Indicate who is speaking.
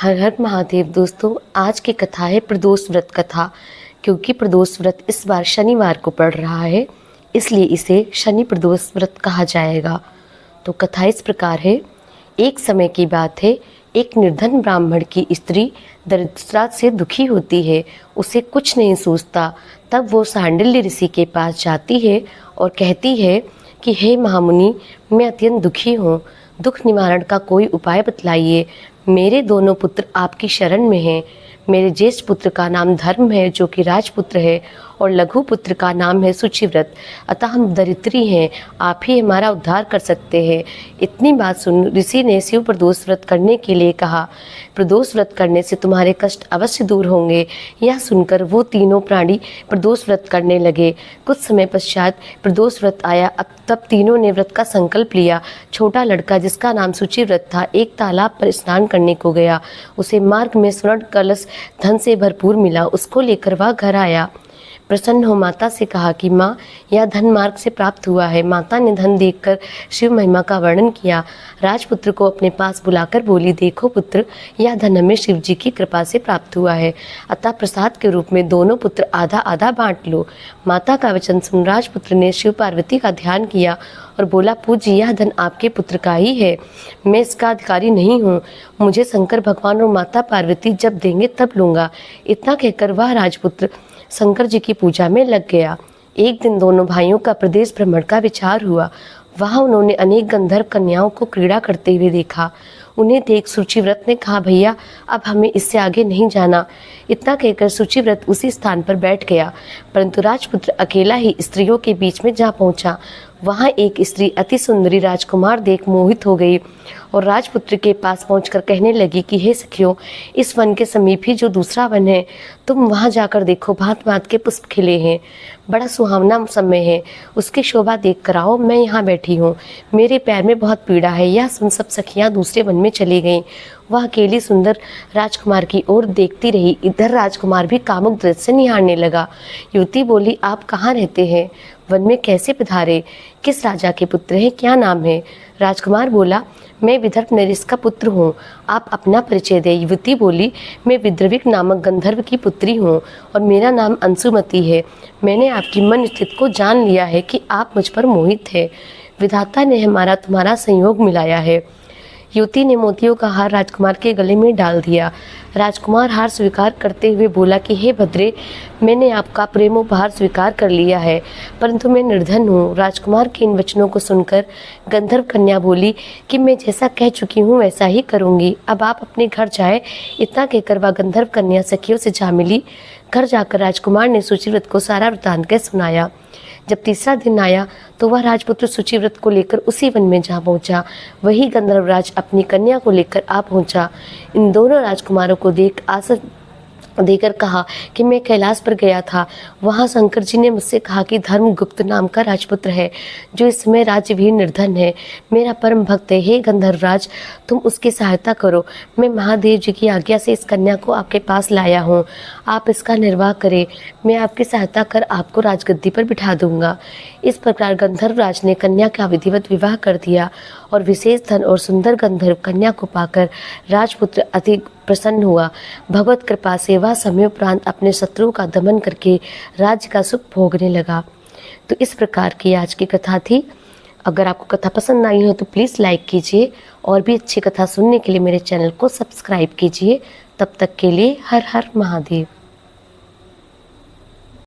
Speaker 1: हर हर महादेव। दोस्तों, आज की कथा है प्रदोष व्रत कथा। क्योंकि प्रदोष व्रत इस बार शनिवार को पड़ रहा है, इसलिए इसे शनि प्रदोष व्रत कहा जाएगा। तो कथा इस प्रकार है। एक समय की बात है, एक निर्धन ब्राह्मण की स्त्री दरिद्रता से दुखी होती है। उसे कुछ नहीं सूझता। तब वो सांडिल्य ऋषि के पास जाती है और कहती है कि हे महामुनि, मैं अत्यंत दुखी हूँ, दुख निवारण का कोई उपाय बतलाइए। मेरे दोनों पुत्र आपकी शरण में हैं। मेरे ज्येष्ठ पुत्र का नाम धर्म है, जो कि राजपुत्र है, और लघु पुत्र का नाम है शुचिव्रत। अतः हम दरिद्री हैं, आप ही हमारा उद्धार कर सकते हैं। इतनी बात सुन ऋषि ने शिव प्रदोष व्रत करने के लिए कहा। प्रदोष व्रत करने से तुम्हारे कष्ट अवश्य दूर होंगे। यह सुनकर वो तीनों प्राणी प्रदोष व्रत करने लगे। कुछ समय पश्चात प्रदोष व्रत आया। तब तीनों ने व्रत का संकल्प लिया। छोटा लड़का, जिसका नाम शुचिव्रत था, एक तालाब पर स्नान करने को गया। उसे मार्ग में स्वर्ण कलश धन से भरपूर मिला। उसको लेकर वह घर आया। प्रसन्न हो माता से कहा कि माँ, यह धन मार्ग से प्राप्त हुआ है। माता ने धन देखकर शिव महिमा का वर्णन किया। राजपुत्र को अपने पास बुलाकर बोली, देखो पुत्र, यह धन हमें शिव जी की कृपा से प्राप्त हुआ है, अतः प्रसाद के रूप में दोनों पुत्र आधा आधा बांट लो। माता का वचन सुन राजपुत्र ने शिव पार्वती का ध्यान किया और बोला, पूज्य, यह धन आपके पुत्र का ही है, मैं इसका अधिकारी नहीं हूँ। मुझे शंकर भगवान और माता पार्वती जब देंगे तब लूँगा। इतना कहकर वह राजपुत्र शंकर जी की पूजा में लग गया। एक दिन दोनों भाइयों का प्रदेश भ्रमण का विचार हुआ। वहां उन्होंने अनेक गंधर्व कन्याओं को क्रीड़ा करते हुए देखा। उन्हें देख शुचिव्रत ने कहा, भैया, अब हमें इससे आगे नहीं जाना। इतना कहकर शुचिव्रत उसी स्थान पर बैठ गया। परंतु राजपुत्र अकेला ही स्त्रियों के बीच में जा पहुंचा। वहां एक स्त्री अति सुंदरी राजकुमार देख मोहित हो गई और राजपुत्र के पास पहुंचकर कहने लगी कि हे सखियों, इस वन के समीप ही जो दूसरा वन है, तुम वहां जाकर देखो, भांत भांत के पुष्प खिले हैं, बड़ा सुहावना समय है, उसकी शोभा देख कर आओ। मैं यहाँ बैठी हूँ, मेरे पैर में बहुत पीड़ा है। यह सुन सब सखियाँ दूसरे वन में चली गईं। वह अकेली सुंदर राजकुमार की ओर देखती रही। इधर राजकुमार भी कामुक दृष्टि से निहारने लगा। युवती बोली, आप कहाँ रहते हैं? वन में कैसे पधारे? किस राजा के पुत्र हैं? क्या नाम है? राजकुमार बोला, मैं विदर्भ नरेश का पुत्र हूँ, आप अपना परिचय दें। युवती बोली, मैं विद्रविक नामक गंधर्व की पुत्री हूँ और मेरा नाम अंशुमती है। मैंने आपकी मन स्थिति को जान लिया है कि आप मुझ पर मोहित है। विधाता ने हमारा तुम्हारा संयोग मिलाया है। युवती ने मोतियों का हार राजकुमार के गले में डाल दिया। राजकुमार हार स्वीकार करते हुए बोला कि हे भद्रे, मैंने आपका प्रेमोपहार स्वीकार कर लिया है, परंतु मैं निर्धन हूँ। राजकुमार के इन वचनों को सुनकर गंधर्व कन्या बोली कि मैं जैसा कह चुकी हूँ वैसा ही करूँगी, अब आप अपने घर जाए। इतना कहकर वह गंधर्व कन्या सखियों से जा मिली। घर जाकर राजकुमार ने शुचिव्रत को सारा वृत्तांत कह सुनाया। जब तीसरा दिन आया तो वह राजपुत्र शुचिव्रत को लेकर उसी वन में जा पहुंचा। वही गंधर्वराज अपनी कन्या को लेकर आ पहुंचा। इन दोनों राजकुमारों को देकर कहा कि मैं कैलाश पर गया था। वहां शंकर जी ने मुझसे कहा कि धर्मगुप्त नाम का राजपुत्र है, जो इस समय राज्यवीर निर्धन है, मेरा परम भक्त है। हे गंधर्वराज, तुम उसकी सहायता करो। मैं महादेव जी की आज्ञा से इस कन्या को आपके पास लाया हूँ, आप इसका निर्वाह करें। मैं आपकी सहायता कर आपको राजगद्दी पर बिठा दूंगा। इस प्रकार गंधर्वराज ने कन्या का विधिवत विवाह कर दिया और विशेष धन और सुंदर गंधर्व कन्या को पाकर राजपुत्र अति प्रसन्न हुआ। भगवत कृपा से वह समयोपरांत अपने शत्रुओं का दमन करके राज्य का सुख भोगने लगा। तो इस प्रकार की आज की कथा थी। अगर आपको कथा पसंद आई हो तो प्लीज़ लाइक कीजिए और भी अच्छी कथा सुनने के लिए मेरे चैनल को सब्सक्राइब कीजिए। तब तक के लिए हर हर महादेव।